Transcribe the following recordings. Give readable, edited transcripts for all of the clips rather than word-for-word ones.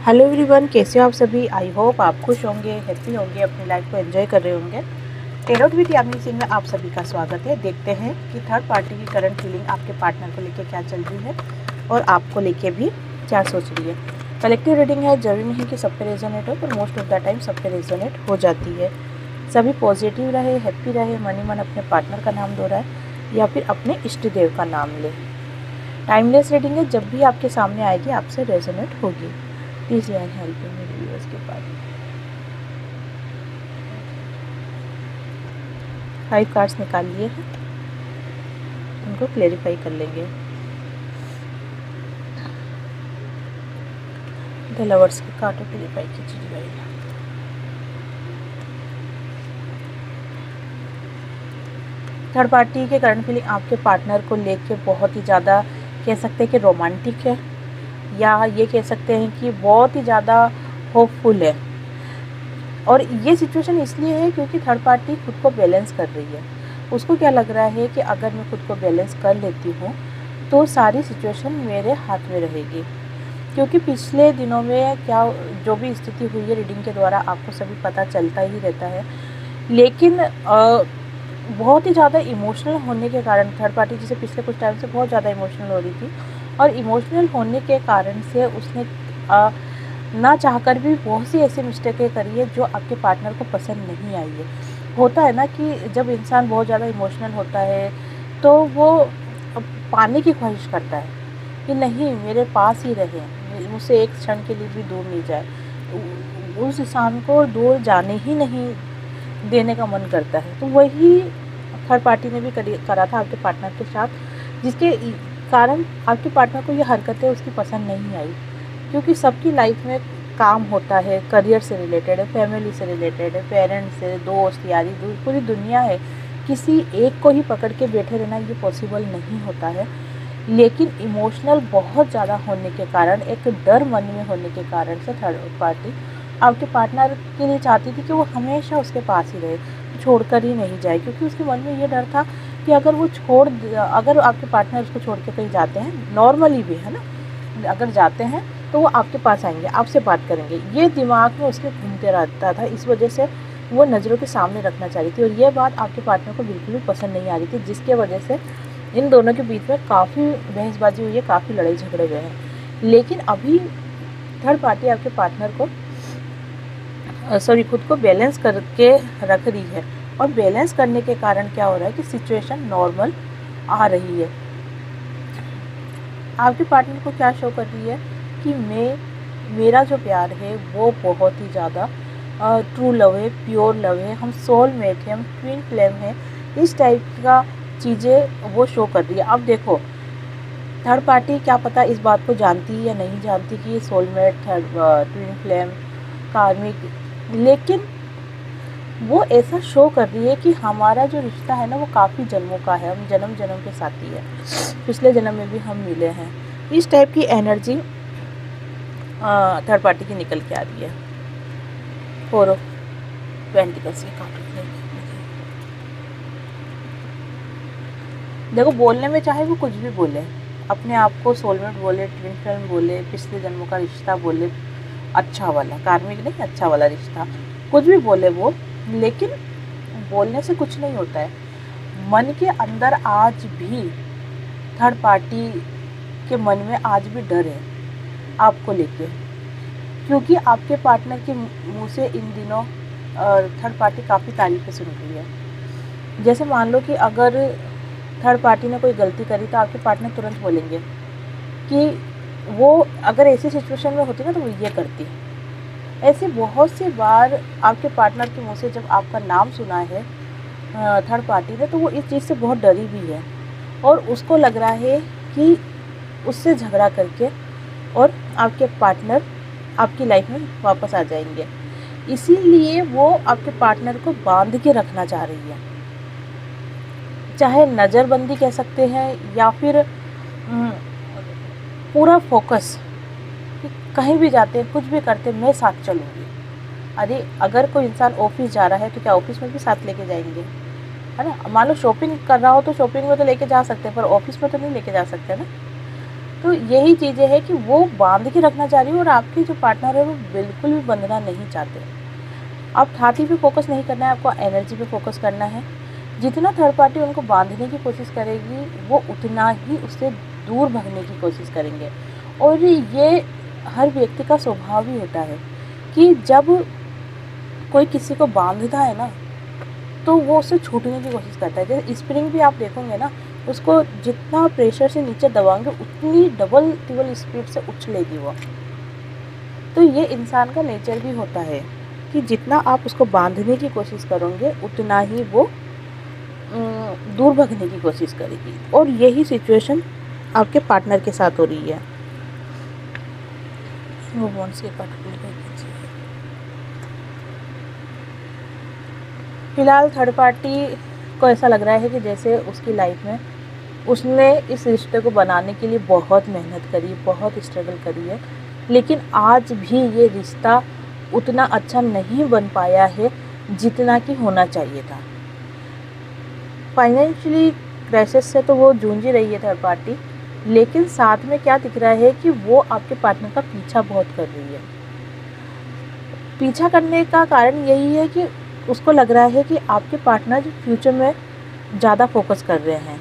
Hello everyone, कैसे हो आप सभी। आई होप आप खुश होंगे, हैप्पी होंगे, अपनी लाइफ को एंजॉय कर रहे होंगे। टेरोट विद यामिनी सिंह में आप सभी का स्वागत है। देखते हैं कि थर्ड पार्टी की करंट फीलिंग आपके पार्टनर को लेके क्या चल रही है और आपको लेके भी क्या सोच रही है। कलेक्टिव रीडिंग है, जरूरी नहीं कि सब पे रेजोनेट हो, पर मोस्ट ऑफ द टाइम सब पे रेजोनेट हो जाती है। सभी पॉजिटिव रहे, हैप्पी रहे, मन ही मन अपने पार्टनर का नाम दोहराए या फिर अपने इष्ट देव का नाम ले। टाइमलेस रीडिंग है, जब भी आपके सामने आएगी आपसे रेजोनेट होगी। प्लीज़ यार हेल्प मेरे व्यूअर्स के पास 5 कार्ड्स निकाल लिए हैं, उनको क्लेरिफाई कर लेंगे। द लवर्स के कार्ड को क्लेरिफाई कीजिए। थर्ड पार्टी के करंट फीलिंग आपके पार्टनर को लेके बहुत ही ज़्यादा कह सकते हैं कि रोमांटिक है, या ये कह सकते हैं कि बहुत ही ज़्यादा होपफुल है। और ये सिचुएशन इसलिए है क्योंकि थर्ड पार्टी खुद को बैलेंस कर रही है। उसको क्या लग रहा है कि अगर मैं खुद को बैलेंस कर लेती हूँ तो सारी सिचुएशन मेरे हाथ में रहेगी। क्योंकि पिछले दिनों में क्या जो भी स्थिति हुई है रीडिंग के द्वारा आपको सभी पता चलता ही रहता है, लेकिन बहुत ही ज़्यादा इमोशनल होने के कारण थर्ड पार्टी जैसे पिछले कुछ टाइम से बहुत ज़्यादा इमोशनल हो रही थी, और इमोशनल होने के कारण से उसने ना चाहकर भी बहुत सी ऐसी मिस्टेकें करी है जो आपके पार्टनर को पसंद नहीं आई है। होता है ना कि जब इंसान बहुत ज़्यादा इमोशनल होता है तो वो पाने की ख्वाहिश करता है कि नहीं मेरे पास ही रहे, मुझसे एक क्षण के लिए भी दूर नहीं जाए, उस इंसान को दूर जाने ही नहीं देने का मन करता है। तो वही थर्ड पार्टी ने भी करा था आपके पार्टनर के साथ, जिसके कारण आपके पार्टनर को ये हरकतें उसकी पसंद नहीं आई। क्योंकि सबकी लाइफ में काम होता है, करियर से रिलेटेड है, फैमिली से रिलेटेड है, पेरेंट्स से, दोस्त यारी पूरी दुनिया है। किसी एक को ही पकड़ के बैठे रहना ये पॉसिबल नहीं होता है। लेकिन इमोशनल बहुत ज़्यादा होने के कारण, एक डर मन में होने के कारण से थर्ड पार्टी आपके पार्टनर के लिए चाहती थी कि वो हमेशा उसके पास ही रहे, छोड़कर ही नहीं जाए। क्योंकि उसके मन में ये डर था कि अगर आपके पार्टनर उसको छोड़ के कहीं जाते हैं, नॉर्मली भी है ना, अगर जाते हैं तो वो आपके पास आएंगे, आपसे बात करेंगे, ये दिमाग में उसके घूमते रहता था। इस वजह से वो नज़रों के सामने रखना चाह रही थी, और ये बात आपके पार्टनर को बिल्कुल भी पसंद नहीं आ रही थी, जिसके वजह से इन दोनों के बीच में काफ़ी बहसबाजी हुई है, काफ़ी लड़ाई झगड़े हुए हैं। लेकिन अभी थर्ड पार्टी आपके पार्टनर को खुद को बैलेंस करके रख रही है, और बैलेंस करने के कारण क्या हो रहा है कि सिचुएशन नॉर्मल आ रही है। आपके पार्टनर को क्या शो कर रही है कि मेरा जो प्यार है वो बहुत ही ज़्यादा ट्रू लव है, प्योर लव है, हम सोलमेट हैं, हम ट्विन फ्लेम हैं, इस टाइप का चीज़ें वो शो कर रही है। अब देखो थर्ड पार्टी क्या पता इस बात को जानती है या नहीं जानती कि ये सोलमेट, ट्विन फ्लेम, कार्मिक, लेकिन वो ऐसा शो कर रही है कि हमारा जो रिश्ता है ना वो काफ़ी जन्मों का है, हम जन्म जन्म के साथी है, पिछले जन्म में भी हम मिले हैं। इस टाइप की एनर्जी थर्ड पार्टी की निकल के आ रही है। 4 ऑफ पेंटिकल्स के कार्ड देखो, बोलने में चाहे वो कुछ भी बोले, अपने आप को सोलमेट बोले, ट्विन फ्लेम बोले, पिछले जन्मों का रिश्ता बोले, अच्छा वाला, कार्मिक नहीं, अच्छा वाला रिश्ता, कुछ भी बोले वो, लेकिन बोलने से कुछ नहीं होता है। मन के अंदर आज भी थर्ड पार्टी के मन में आज भी डर है आपको लेके, क्योंकि आपके पार्टनर के मुंह से इन दिनों थर्ड पार्टी काफ़ी तारीफ़ें सुन रही है। जैसे मान लो कि अगर थर्ड पार्टी ने कोई गलती करी तो आपके पार्टनर तुरंत बोलेंगे कि वो अगर ऐसी सिचुएशन में होती ना तो वो ये करती। ऐसे बहुत सी बार आपके पार्टनर के मुंह से जब आपका नाम सुना है थर्ड पार्टी ने, तो वो इस चीज़ से बहुत डरी भी है, और उसको लग रहा है कि उससे झगड़ा करके और आपके पार्टनर आपकी लाइफ में वापस आ जाएंगे। इसीलिए वो आपके पार्टनर को बांध के रखना चाह रही है, चाहे नज़रबंदी कह सकते हैं या फिर पूरा फोकस, कहीं भी जाते हैं, कुछ भी करते, मैं साथ चलूँगी। अरे अगर कोई इंसान ऑफिस जा रहा है तो क्या ऑफिस में भी साथ लेके जाएंगे, है ना। मान लो शॉपिंग कर रहा हो तो शॉपिंग में तो लेके जा सकते हैं, पर ऑफिस में तो नहीं लेके जा सकते ना। तो यही चीज़ें हैं कि वो बांध के रखना चाह रही है और आपके जो पार्टनर है वो बिल्कुल भी बंधना नहीं चाहते। आप छाती पे फोकस नहीं करना है, आपको एनर्जी पे फोकस करना है। जितना थर्ड पार्टी उनको बांधने की कोशिश करेगी वो उतना ही उससे दूर भागने की कोशिश करेंगे। और ये हर व्यक्ति का स्वभाव ही होता है कि जब कोई किसी को बांधता है ना तो वो उससे छूटने की कोशिश करता है। जैसे स्प्रिंग भी आप देखोगे ना, उसको जितना प्रेशर से नीचे दबाएंगे उतनी डबल टिबल स्पीड से उछलेगी वो। तो ये इंसान का नेचर भी होता है कि जितना आप उसको बांधने की कोशिश करोगे उतना ही वो दूर भागने की कोशिश करेगी। और यही सिचुएशन आपके पार्टनर के साथ हो रही है। वो बॉन्ड्स के फिलहाल थर्ड पार्टी को ऐसा लग रहा है कि जैसे उसकी लाइफ में उसने इस रिश्ते को बनाने के लिए बहुत मेहनत करी, बहुत स्ट्रगल करी है, लेकिन आज भी ये रिश्ता उतना अच्छा नहीं बन पाया है जितना कि होना चाहिए था। फाइनेंशियली क्राइसिस से तो वो जूझ ही रही है थर्ड पार्टी, लेकिन साथ में क्या दिख रहा है कि वो आपके पार्टनर का पीछा बहुत कर रही है। पीछा करने का कारण यही है कि उसको लग रहा है कि आपके पार्टनर फ्यूचर में ज़्यादा फोकस कर रहे हैं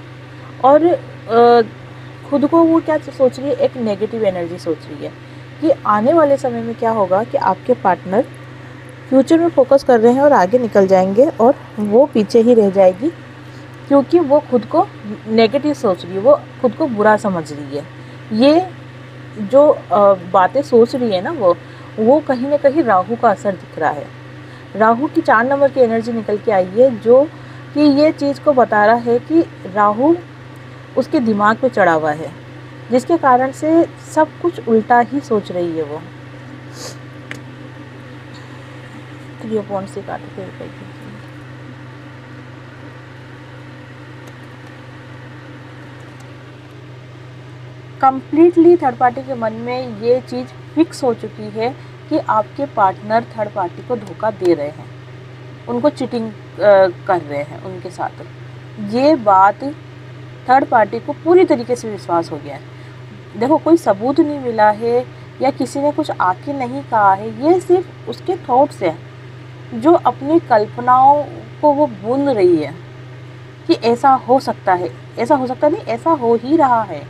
और खुद को वो क्या सोच रही है, एक नेगेटिव एनर्जी सोच रही है कि आने वाले समय में क्या होगा कि आपके पार्टनर फ्यूचर में फोकस कर रहे हैं और आगे निकल जाएंगे और वो पीछे ही रह जाएगी, क्योंकि वो खुद को नेगेटिव सोच रही है, वो खुद को बुरा समझ रही है। ये जो बातें सोच रही है ना वो कहीं ना कहीं राहु का असर दिख रहा है। राहु की 4 नंबर की एनर्जी निकल के आई है जो कि ये चीज़ को बता रहा है कि राहु उसके दिमाग पे चढ़ा हुआ है, जिसके कारण से सब कुछ उल्टा ही सोच रही है वो। तो ये पॉइंट से काटते हुए कंप्लीटली थर्ड पार्टी के मन में ये चीज़ फिक्स हो चुकी है कि आपके पार्टनर थर्ड पार्टी को धोखा दे रहे हैं, उनको चीटिंग कर रहे हैं उनके साथ। ये बात थर्ड पार्टी को पूरी तरीके से विश्वास हो गया है। देखो, कोई सबूत नहीं मिला है या किसी ने कुछ आके नहीं कहा है, ये सिर्फ उसके थॉट्स हैं जो अपनी कल्पनाओं को वो बुन रही है कि ऐसा हो सकता है, ऐसा हो सकता नहीं, ऐसा हो ही रहा है।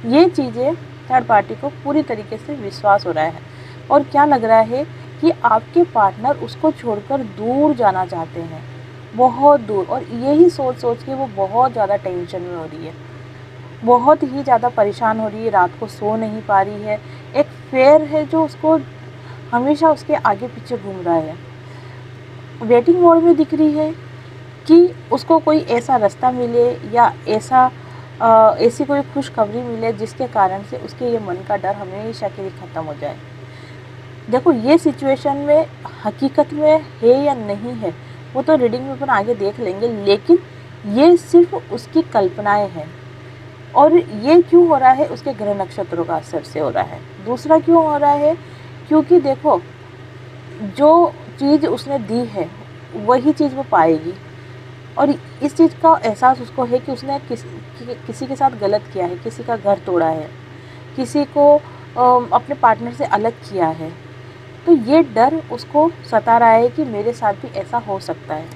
ये चीज़ें थर्ड पार्टी को पूरी तरीके से विश्वास हो रहा है और क्या लग रहा है कि आपके पार्टनर उसको छोड़कर दूर जाना चाहते हैं, बहुत दूर। और यही सोच सोच के वो बहुत ज़्यादा टेंशन में हो रही है, बहुत ही ज़्यादा परेशान हो रही है, रात को सो नहीं पा रही है। एक फेयर है जो उसको हमेशा उसके आगे पीछे घूम रहा है, वेटिंग मोड में दिख रही है कि उसको कोई ऐसा रास्ता मिले या ऐसी कोई खुशखबरी मिले जिसके कारण से उसके ये मन का डर हमेशा के लिए ख़त्म हो जाए। देखो, ये सिचुएशन में हकीकत में है या नहीं है वो तो रीडिंग में अपन आगे देख लेंगे, लेकिन ये सिर्फ उसकी कल्पनाएं हैं। और ये क्यों हो रहा है, उसके ग्रह नक्षत्रों का असर से हो रहा है। दूसरा क्यों हो रहा है, क्योंकि देखो जो चीज़ उसने दी है वही चीज़ वो पाएगी और इस चीज़ का एहसास उसको है कि उसने किसी के साथ गलत किया है, किसी का घर तोड़ा है, किसी को अपने पार्टनर से अलग किया है। तो ये डर उसको सता रहा है कि मेरे साथ भी ऐसा हो सकता है।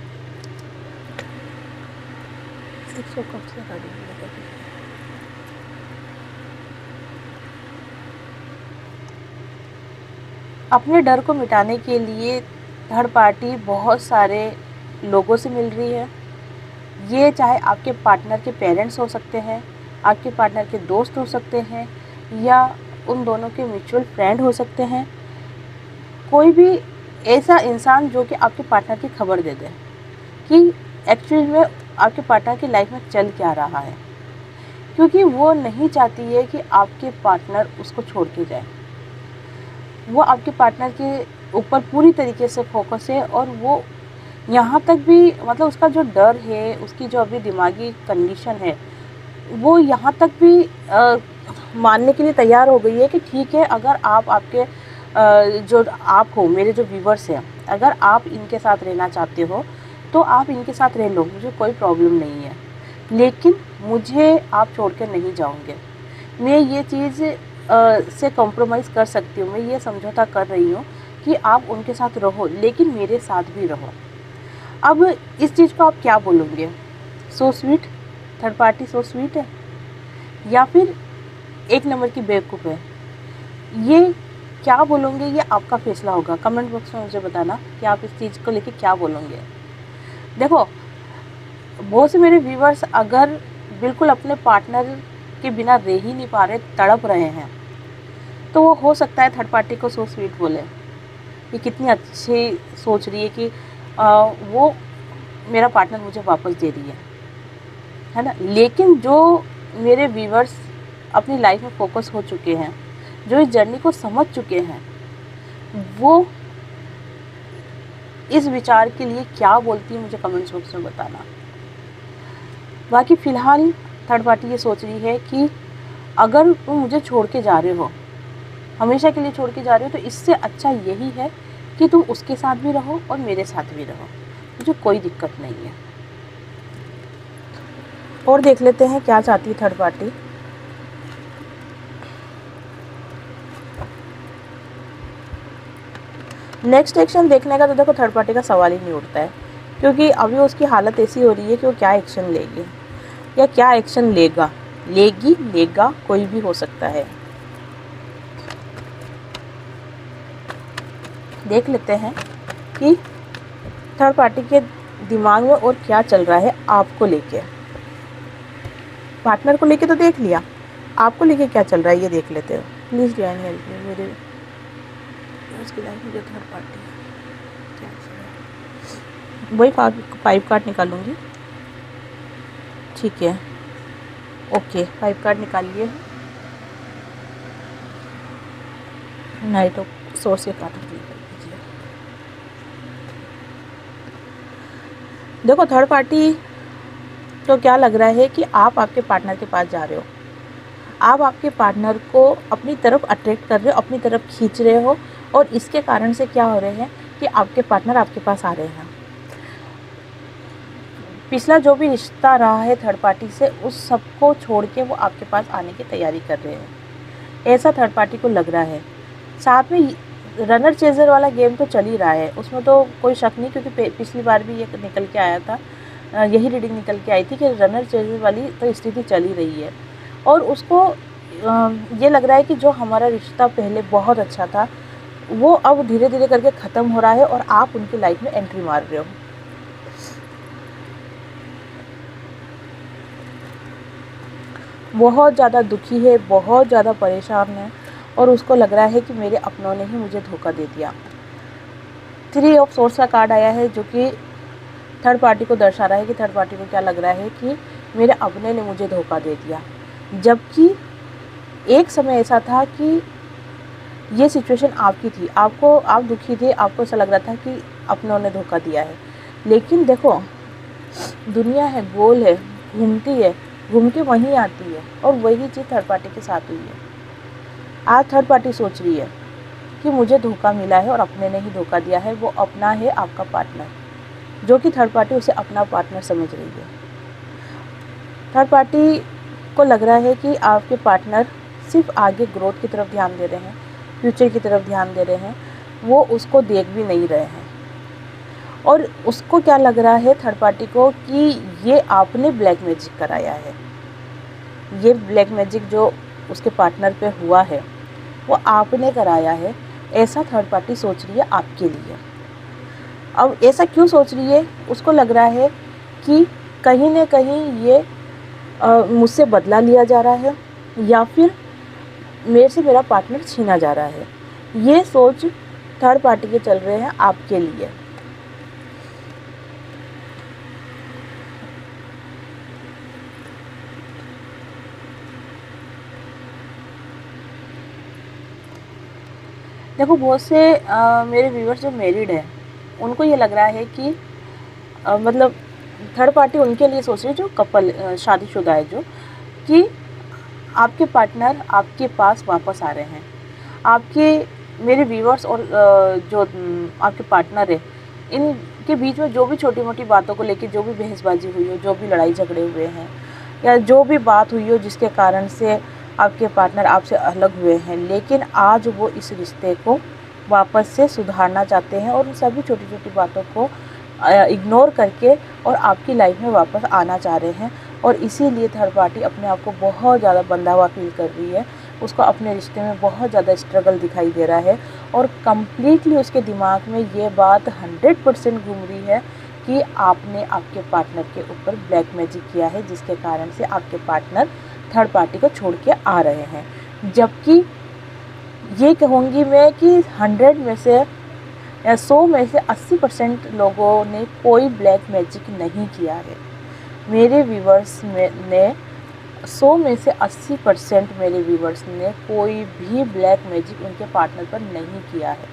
अपने डर को मिटाने के लिए थर्ड पार्टी बहुत सारे लोगों से मिल रही है। ये चाहे आपके पार्टनर के पेरेंट्स हो सकते हैं, आपके पार्टनर के दोस्त हो सकते हैं या उन दोनों के म्यूचुअल फ्रेंड हो सकते हैं। कोई भी ऐसा इंसान जो कि आपके पार्टनर की खबर दे दे कि एक्चुअली में आपके पार्टनर की लाइफ में चल क्या रहा है, क्योंकि वो नहीं चाहती है कि आपके पार्टनर उसको छोड़ के जाए। वो आपके पार्टनर के ऊपर पूरी तरीके से फोकस है और वो यहाँ तक भी मतलब उसका जो डर है, उसकी जो अभी दिमागी कंडीशन है, वो यहाँ तक भी मानने के लिए तैयार हो गई है कि ठीक है, अगर आपके जो आप हो, मेरे जो व्यूवर्स हैं, अगर आप इनके साथ रहना चाहते हो तो आप इनके साथ रह लो, मुझे कोई प्रॉब्लम नहीं है, लेकिन मुझे आप छोड़ कर नहीं जाओगे। मैं ये चीज़ से कॉम्प्रोमाइज़ कर सकती हूँ, मैं ये समझौता कर रही हूँ कि आप उनके साथ रहो लेकिन मेरे साथ भी रहो। अब इस चीज़ को आप क्या बोलोगे? So sweet, third party so sweet है, या फिर एक नंबर की बेवकूफ़ है? ये क्या बोलोगे, ये आपका फैसला होगा। कमेंट बॉक्स में मुझे बताना कि आप इस चीज़ को लेके क्या बोलोगे। देखो, बहुत से मेरे व्यूवर्स अगर बिल्कुल अपने पार्टनर के बिना रह ही नहीं पा रहे, तड़प रहे हैं, तो वो हो सकता है थर्ड पार्टी को सो स्वीट बोले। ये कितनी अच्छी सोच रही है कि वो मेरा पार्टनर मुझे वापस दे रही है ना। लेकिन जो मेरे व्यूवर्स अपनी लाइफ में फोकस हो चुके हैं, जो इस जर्नी को समझ चुके हैं, वो इस विचार के लिए क्या बोलती है मुझे कमेंट बॉक्स में बताना। बाकी फ़िलहाल थर्ड पार्टी ये सोच रही है कि अगर तुम मुझे छोड़ के जा रहे हो, हमेशा के लिए छोड़ के जा रहे हो, तो इससे अच्छा यही है कि तुम उसके साथ भी रहो और मेरे साथ भी रहो, मुझे कोई दिक्कत नहीं है। और देख लेते हैं क्या चाहती है थर्ड पार्टी। नेक्स्ट एक्शन देखने का तो देखो थर्ड पार्टी का सवाल ही नहीं उठता है, क्योंकि अभी उसकी हालत ऐसी हो रही है कि वो क्या एक्शन लेगी या क्या एक्शन लेगा, लेगा, कोई भी हो सकता है। देख लेते हैं कि थर्ड पार्टी के दिमाग में और क्या चल रहा है आपको लेके। पार्टनर को लेके तो देख लिया, आपको लेके क्या चल रहा है ये देख लेते हो। प्लीज़ ज्वाइन हेल्प मी, मेरे उसकी लाइफ में जो थर्ड पार्टी है क्या चल रहा है। वही 5 कार्ड निकालूंगी, ठीक है, ओके 5 कार्ड निकालिए। नाइट ऑफ सोर्स के कार्ड लीजिए। देखो थर्ड पार्टी तो क्या लग रहा है कि आप आपके पार्टनर के पास जा रहे हो, आप आपके पार्टनर को अपनी तरफ अट्रैक्ट कर रहे हो, अपनी तरफ खींच रहे हो, और इसके कारण से क्या हो रहे हैं कि आपके पार्टनर आपके पास आ रहे हैं। पिछला जो भी रिश्ता रहा है थर्ड पार्टी से, उस सबको छोड़ के वो आपके पास आने की तैयारी कर रहे हैं, ऐसा थर्ड पार्टी को लग रहा है। साथ में रनर चेजर वाला गेम तो चल ही रहा है, उसमें तो कोई शक नहीं, क्योंकि पिछली बार भी ये निकल के आया था, यही रीडिंग निकल के आई थी कि रनर चेजर वाली तो स्थिति चल ही रही है। और उसको ये लग रहा है कि जो हमारा रिश्ता पहले बहुत अच्छा था, वो अब धीरे धीरे करके ख़त्म हो रहा है और आप उनकी लाइफ में एंट्री मार रहे हो। बहुत ज़्यादा दुखी है, बहुत ज़्यादा परेशान है, और उसको लग रहा है कि मेरे अपनों ने ही मुझे धोखा दे दिया। 3 ऑफ सोर्स का कार्ड आया है, जो कि थर्ड पार्टी को दर्शा रहा है कि थर्ड पार्टी को क्या लग रहा है कि मेरे अपने ने मुझे धोखा दे दिया। जबकि एक समय ऐसा था कि ये सिचुएशन आपकी थी, आप दुखी थे, आपको ऐसा लग रहा था कि अपनों ने धोखा दिया है। लेकिन देखो, दुनिया है, गोल है, घूमती है, घूम के वहीं आती है, और वही चीज़ थर्ड पार्टी के साथ हुई है। आज थर्ड पार्टी सोच रही है कि मुझे धोखा मिला है और अपने ने ही धोखा दिया है। वो अपना है आपका पार्टनर, जो कि थर्ड पार्टी उसे अपना पार्टनर समझ रही है। थर्ड पार्टी को लग रहा है कि आपके पार्टनर सिर्फ आगे ग्रोथ की तरफ ध्यान दे रहे हैं, फ्यूचर की तरफ ध्यान दे रहे हैं, वो उसको देख भी नहीं रहे हैं। और उसको क्या लग रहा है थर्ड पार्टी को कि ये आपने ब्लैक मैजिक कराया है। ये ब्लैक मैजिक जो उसके पार्टनर पे हुआ है वो आपने कराया है, ऐसा थर्ड पार्टी सोच रही है आपके लिए। अब ऐसा क्यों सोच रही है? उसको लग रहा है कि कहीं ना कहीं ये मुझसे बदला लिया जा रहा है, या फिर मेरे से मेरा पार्टनर छीना जा रहा है। ये सोच थर्ड पार्टी के चल रहे हैं आपके लिए। देखो, बहुत से मेरे व्यूअर्स जो मैरिड हैं, उनको ये लग रहा है कि मतलब थर्ड पार्टी उनके लिए सोच रही है, जो कपल शादीशुदा है, जो कि आपके पार्टनर आपके पास वापस आ रहे हैं। आपके मेरे व्यूअर्स और जो आपके पार्टनर है, इनके बीच में जो भी छोटी मोटी बातों को लेकर जो भी बहसबाजी हुई हो, जो भी लड़ाई झगड़े हुए हैं, या जो भी बात हुई हो जिसके कारण से आपके पार्टनर आपसे अलग हुए हैं, लेकिन आज वो इस रिश्ते को वापस से सुधारना चाहते हैं और उन सभी छोटी छोटी बातों को इग्नोर करके और आपकी लाइफ में वापस आना चाह रहे हैं। और इसीलिए थर्ड पार्टी अपने आप को बहुत ज़्यादा बंधा हुआ फील कर रही है। उसको अपने रिश्ते में बहुत ज़्यादा स्ट्रगल दिखाई दे रहा है और कम्प्लीटली उसके दिमाग में ये बात 100% घूम रही है कि आपने आपके पार्टनर के ऊपर ब्लैक मैजिक किया है, जिसके कारण से आपके पार्टनर थर्ड पार्टी को छोड़ के आ रहे हैं। जबकि ये कहूँगी मैं कि 100 में से या 100 में से 80% लोगों ने कोई ब्लैक मैजिक नहीं किया है। मेरे व्यूवर्स ने 100 में से 80% मेरे व्यूवर्स ने कोई भी ब्लैक मैजिक उनके पार्टनर पर नहीं किया है।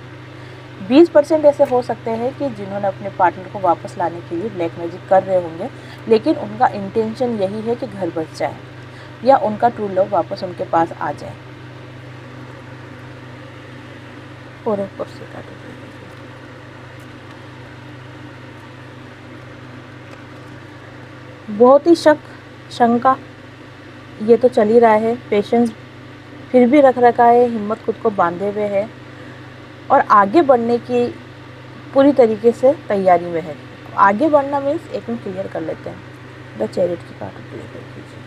20% ऐसे हो सकते हैं कि जिन्होंने अपने पार्टनर को वापस लाने के लिए ब्लैक मैजिक कर रहे होंगे, लेकिन उनका इंटेंशन यही है कि घर बच जाए या उनका ट्रू लव वापस उनके पास आ जाए। और ऊपर से बहुत ही शंका ये तो चल ही रहा है। पेशेंस फिर भी रख रखा है, हिम्मत खुद को बांधे हुए है और आगे बढ़ने की पूरी तरीके से तैयारी में है। आगे बढ़ना मीन्स एक मिनट क्लियर कर लेते हैं। द चैरिट की कार्ड क्लियर कर दीजिए।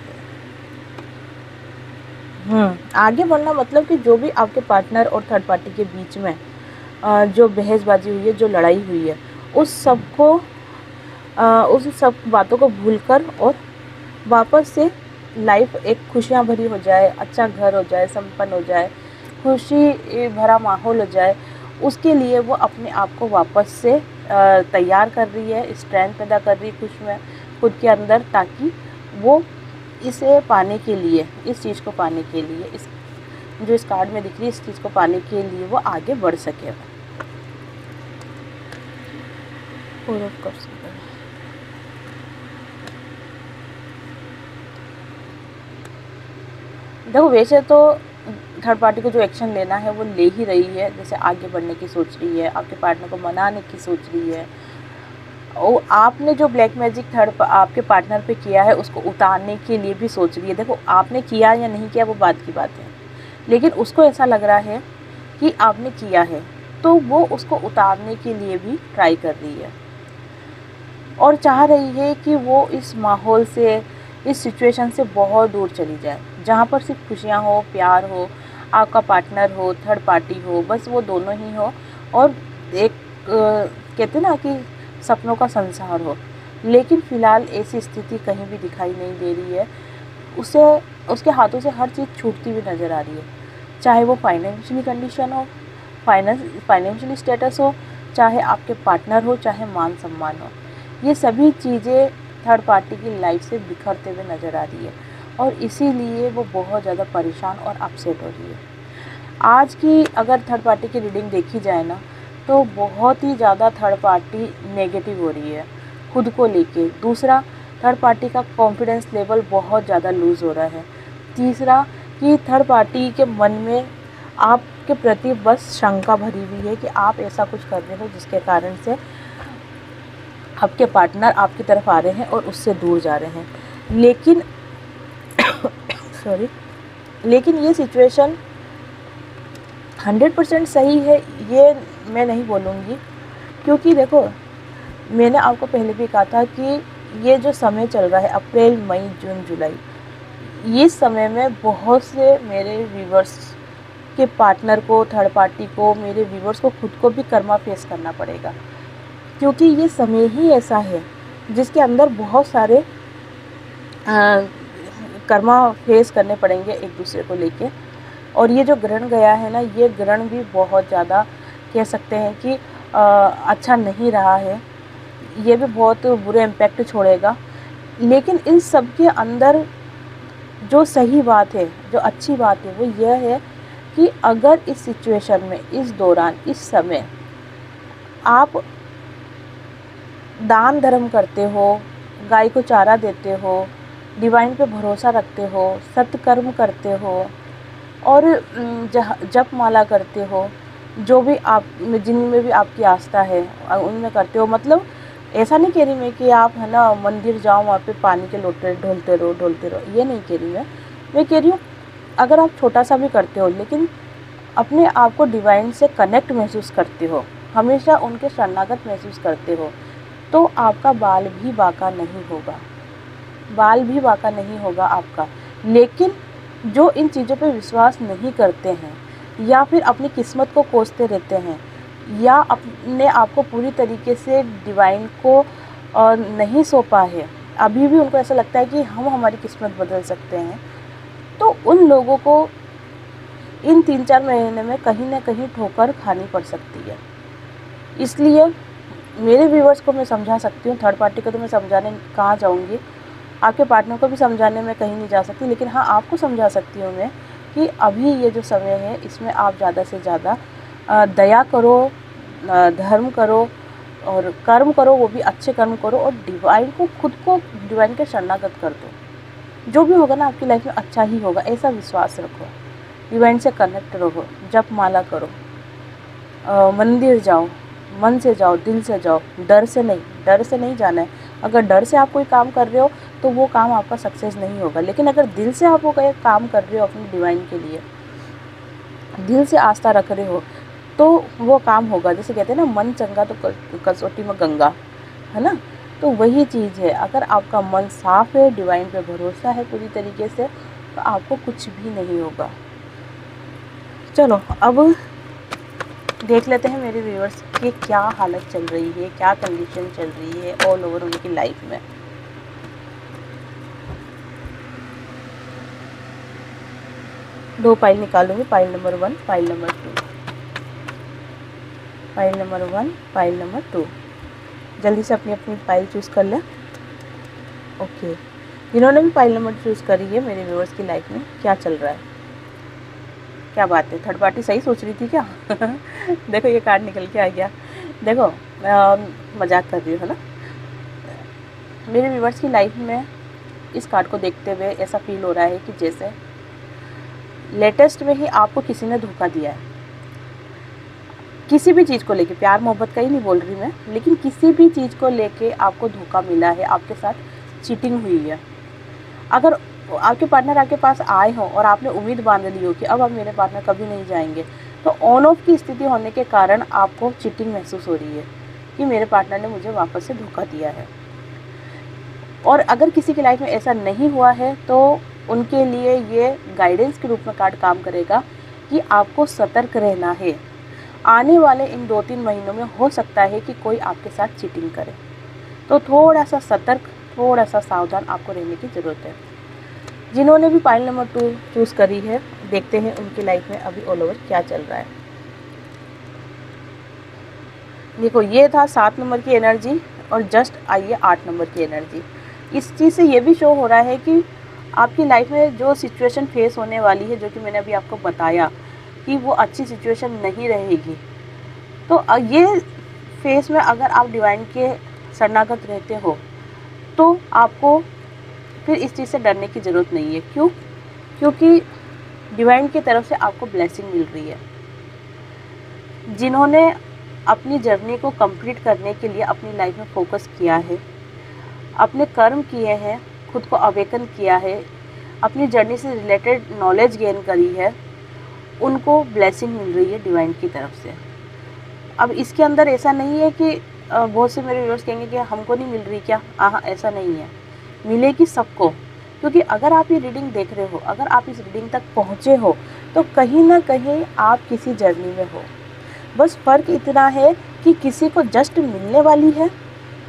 आगे बढ़ना मतलब कि जो भी आपके पार्टनर और थर्ड पार्टी के बीच में जो बहसबाजी हुई है, जो लड़ाई हुई है, उस सब बातों को भूलकर और वापस से लाइफ एक खुशियाँ भरी हो जाए, अच्छा घर हो जाए, संपन्न हो जाए, खुशी भरा माहौल हो जाए, उसके लिए वो अपने आप को वापस से तैयार कर रही है, स्ट्रेंथ पैदा कर रही है खुद के अंदर, ताकि वो इसे पाने के लिए, इस चीज़ को पाने के लिए, इस जो इस कार्ड में दिख रही है, इस चीज़ को पाने के लिए वो आगे बढ़ सके और कर सके। देखो, वैसे तो थर्ड पार्टी को जो एक्शन लेना है वो ले ही रही है, जैसे आगे बढ़ने की सोच रही है, आपके पार्टनर को मनाने की सोच रही है। और आपने जो ब्लैक मैजिक आपके पार्टनर पे किया है उसको उतारने के लिए भी सोच रही है। देखो, आपने किया या नहीं किया वो बात की बात है, लेकिन उसको ऐसा लग रहा है कि आपने किया है, तो वो उसको उतारने के लिए भी ट्राई कर रही है और चाह रही है कि वो इस माहौल से, इस सिचुएशन से बहुत दूर चली जाए, जहाँ पर सिर्फ खुशियाँ हो, प्यार हो, आपका पार्टनर हो, थर्ड पार्टी हो, बस वो दोनों ही हो और एक कहते ना कि सपनों का संसार हो। लेकिन फ़िलहाल ऐसी स्थिति कहीं भी दिखाई नहीं दे रही है। उसके हाथों से हर चीज़ छूटती हुई नज़र आ रही है, चाहे वो फाइनेंशियली कंडीशन हो, फाइनेंशियली स्टेटस हो, चाहे आपके पार्टनर हो, चाहे मान सम्मान हो। ये सभी चीज़ें थर्ड पार्टी की लाइफ से बिखरते हुए नज़र आ रही है और इसीलिए वो बहुत ज़्यादा परेशान और अपसेट हो रही है। आज की अगर थर्ड पार्टी की रीडिंग देखी जाए ना, तो बहुत ही ज़्यादा थर्ड पार्टी नेगेटिव हो रही है खुद को लेके। दूसरा, थर्ड पार्टी का कॉन्फिडेंस लेवल बहुत ज़्यादा लूज़ हो रहा है। तीसरा, कि थर्ड पार्टी के मन में आपके प्रति बस शंका भरी हुई है कि आप ऐसा कुछ कर रहे हो जिसके कारण से आपके पार्टनर आपकी तरफ आ रहे हैं और उससे दूर जा रहे हैं। लेकिन ये सिचुएशन 100% सही है ये मैं नहीं बोलूँगी, क्योंकि देखो, मैंने आपको पहले भी कहा था कि ये जो समय चल रहा है अप्रैल, मई, जून, जुलाई, इस समय में बहुत से मेरे व्यूवर्स के पार्टनर को, थर्ड पार्टी को, मेरे व्यूवर्स को खुद को भी कर्मा फेस करना पड़ेगा, क्योंकि ये समय ही ऐसा है जिसके अंदर बहुत सारे कर्मा फेस करने पड़ेंगे एक दूसरे को लेके। और ये जो ग्रहण गया है ना, ये ग्रहण भी बहुत ज़्यादा कह सकते हैं कि अच्छा नहीं रहा है, ये भी बहुत बुरे इम्पैक्ट छोड़ेगा। लेकिन इन सब के अंदर जो सही बात है, जो अच्छी बात है, वो यह है कि अगर इस सिचुएशन में, इस दौरान, इस समय आप दान धर्म करते हो, गाय को चारा देते हो, डिवाइन पे भरोसा रखते हो, सत्कर्म करते हो और जप माला करते हो, जो भी आप जिनमें भी आपकी आस्था है उनमें करते हो। मतलब ऐसा नहीं कह रही मैं कि आप है ना मंदिर जाओ, वहाँ पे पानी के लोटे ढोलते रहो, ये नहीं कह रही मैं कह रही हूँ अगर आप छोटा सा भी करते हो लेकिन अपने आप को डिवाइन से कनेक्ट महसूस करते हो, हमेशा उनके शरणागत महसूस करते हो, तो आपका बाल भी बांका नहीं होगा, बाल भी बांका नहीं होगा आपका। लेकिन जो इन चीज़ों पे विश्वास नहीं करते हैं या फिर अपनी किस्मत को कोसते रहते हैं या अपने आप को पूरी तरीके से डिवाइन को नहीं सौंपा है, अभी भी उनको ऐसा लगता है कि हम हमारी किस्मत बदल सकते हैं, तो उन लोगों को इन 3-4 महीने में कहीं ना कहीं ठोकर खानी पड़ सकती है। इसलिए मेरे व्यूवर्स को मैं समझा सकती हूँ, थर्ड पार्टी को तो मैं समझाने कहाँ जाऊँगी, आपके पार्टनर को भी समझाने में कहीं नहीं जा सकती, लेकिन हाँ आपको समझा सकती हूँ मैं कि अभी ये जो समय है इसमें आप ज़्यादा से ज़्यादा दया करो, धर्म करो और कर्म करो, वो भी अच्छे कर्म करो और डिवाइन को, खुद को डिवाइन के शरणागत कर दो। जो भी होगा ना आपकी लाइफ में अच्छा ही होगा, ऐसा विश्वास रखो, डिवाइन से कनेक्ट रहो, जप माला करो, मंदिर जाओ, मन से जाओ, दिल से जाओ, डर से नहीं जाना है। अगर डर से आप कोई काम कर रहे हो तो वो काम आपका सक्सेस नहीं होगा, लेकिन अगर दिल से आप वो काम कर रहे हो अपने डिवाइन के लिए, दिल से आस्था रख रहे हो, तो वो काम होगा। जैसे कहते हैं ना, मन चंगा तो कसौटी में गंगा, है ना, तो वही चीज़ है। अगर आपका मन साफ है, डिवाइन पे भरोसा है पूरी तरीके से, तो आपको कुछ भी नहीं होगा। चलो अब देख लेते हैं मेरे व्यूअर्स की क्या हालत चल रही है, क्या कंडीशन चल रही है ऑल ओवर उनकी लाइफ में। दो फाइल निकालूंगी, file number 1, file number 2, file number 1, file number 2। जल्दी से अपनी अपनी फाइल चूज़ कर लें। ओके, जिन्होंने भी फाइल नंबर चूज़ करी है, मेरे व्यूअर्स की लाइफ में क्या चल रहा है, क्या बात है, थर्ड पार्टी सही सोच रही थी क्या? देखो ये कार्ड निकल के आ गया। देखो मजाक कर रही हूँ, है ना। मेरे व्यूअर्स की लाइफ में इस कार्ड को देखते हुए ऐसा फील हो रहा है कि जैसे लेटेस्ट में ही आपको किसी ने धोखा दिया है, किसी भी चीज़ को लेके, प्यार मोहब्बत का ही नहीं बोल रही मैं, लेकिन किसी भी चीज़ को लेके आपको धोखा मिला है, आपके साथ चीटिंग हुई है। अगर आपके पार्टनर आपके पास आए हों और आपने उम्मीद बांध ली हो कि अब मेरे पार्टनर कभी नहीं जाएंगे, तो ऑन ऑफ की स्थिति होने के कारण आपको चीटिंग महसूस हो रही है कि मेरे पार्टनर ने मुझे वापस से धोखा दिया है। और अगर किसी की लाइफ में ऐसा नहीं हुआ है तो उनके लिए ये गाइडेंस के रूप में कार्ड काम करेगा कि आपको सतर्क रहना है। आने वाले इन 2-3 महीनों में हो सकता है कि कोई आपके साथ चीटिंग करे, तो थोड़ा सा सतर्क, थोड़ा सा सावधान आपको रहने की ज़रूरत है। जिन्होंने भी फाइल नंबर 2 चूज़ करी है, देखते हैं उनकी लाइफ में अभी ऑल ओवर क्या चल रहा है। देखो ये था 7 नंबर की एनर्जी और जस्ट आई है 8 नंबर की एनर्जी। इस चीज़ से ये भी शो हो रहा है कि आपकी लाइफ में जो सिचुएशन फेस होने वाली है, जो कि मैंने अभी आपको बताया कि वो अच्छी सिचुएशन नहीं रहेगी, तो ये फेस में अगर आप डिवाइन के शरणागत रहते हो तो आपको फिर इस चीज़ से डरने की ज़रूरत नहीं है। क्यों? क्योंकि डिवाइन की तरफ से आपको ब्लेसिंग मिल रही है। जिन्होंने अपनी जर्नी को कंप्लीट करने के लिए अपनी लाइफ में फोकस किया है, अपने कर्म किए हैं, खुद को अवेकन किया है, अपनी जर्नी से रिलेटेड नॉलेज गेन करी है, उनको ब्लेसिंग मिल रही है डिवाइन की तरफ से। अब इसके अंदर ऐसा नहीं है कि बहुत से मेरे व्यूअर्स कहेंगे कि हमको नहीं मिल रही क्या? हाँ, ऐसा नहीं है, मिलेगी सबको। क्योंकि अगर आप ये रीडिंग देख रहे हो, अगर आप इस रीडिंग तक पहुँचे हो, तो कहीं ना कहीं आप किसी जर्नी में हो। बस फ़र्क इतना है कि किसी को जस्ट मिलने वाली है,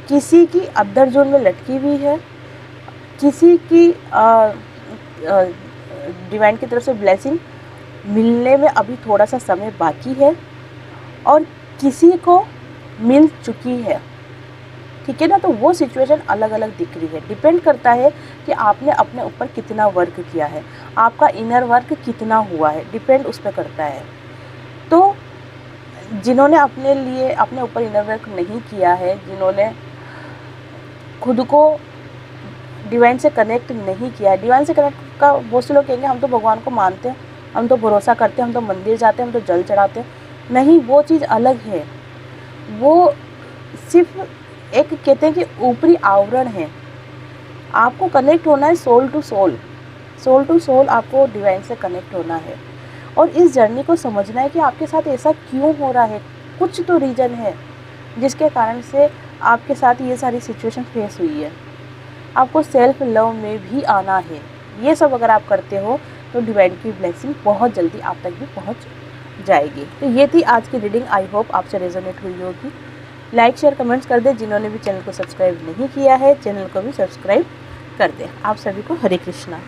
किसी की अदर जोन में लटकी हुई है, किसी की डिवाइन की तरफ से ब्लेसिंग मिलने में अभी थोड़ा सा समय बाकी है और किसी को मिल चुकी है। ठीक है ना, तो वो सिचुएशन अलग अलग दिख रही है। डिपेंड करता है कि आपने अपने ऊपर कितना वर्क किया है, आपका इनर वर्क कितना हुआ है, डिपेंड उस पर करता है। तो जिन्होंने अपने लिए अपने ऊपर इनर वर्क नहीं किया है, जिन्होंने खुद को डिवाइन से कनेक्ट नहीं किया है, डिवाइन से कनेक्ट का बहुत से लोग कहेंगे हम तो भगवान को मानते हैं, हम तो भरोसा करते हैं, हम तो मंदिर जाते हैं, हम तो जल चढ़ाते हैं। नहीं, वो चीज़ अलग है। वो सिर्फ एक कहते हैं कि ऊपरी आवरण है। आपको कनेक्ट होना है soul to soul, soul to soul आपको डिवाइन से कनेक्ट होना है और इस जर्नी को समझना है कि आपके साथ ऐसा क्यों हो रहा है। कुछ तो रीज़न है जिसके कारण से आपके साथ ये सारी सिचुएशन फेस हुई है। आपको सेल्फ लव में भी आना है। ये सब अगर आप करते हो तो डिवाइन की ब्लेसिंग बहुत जल्दी आप तक भी पहुंच जाएगी। तो ये थी आज की रीडिंग। आई होप आपसे रेजोनेट हुई होगी। लाइक शेयर कमेंट्स कर दें। जिन्होंने भी चैनल को सब्सक्राइब नहीं किया है चैनल को भी सब्सक्राइब कर दें। आप सभी को हरे कृष्णा।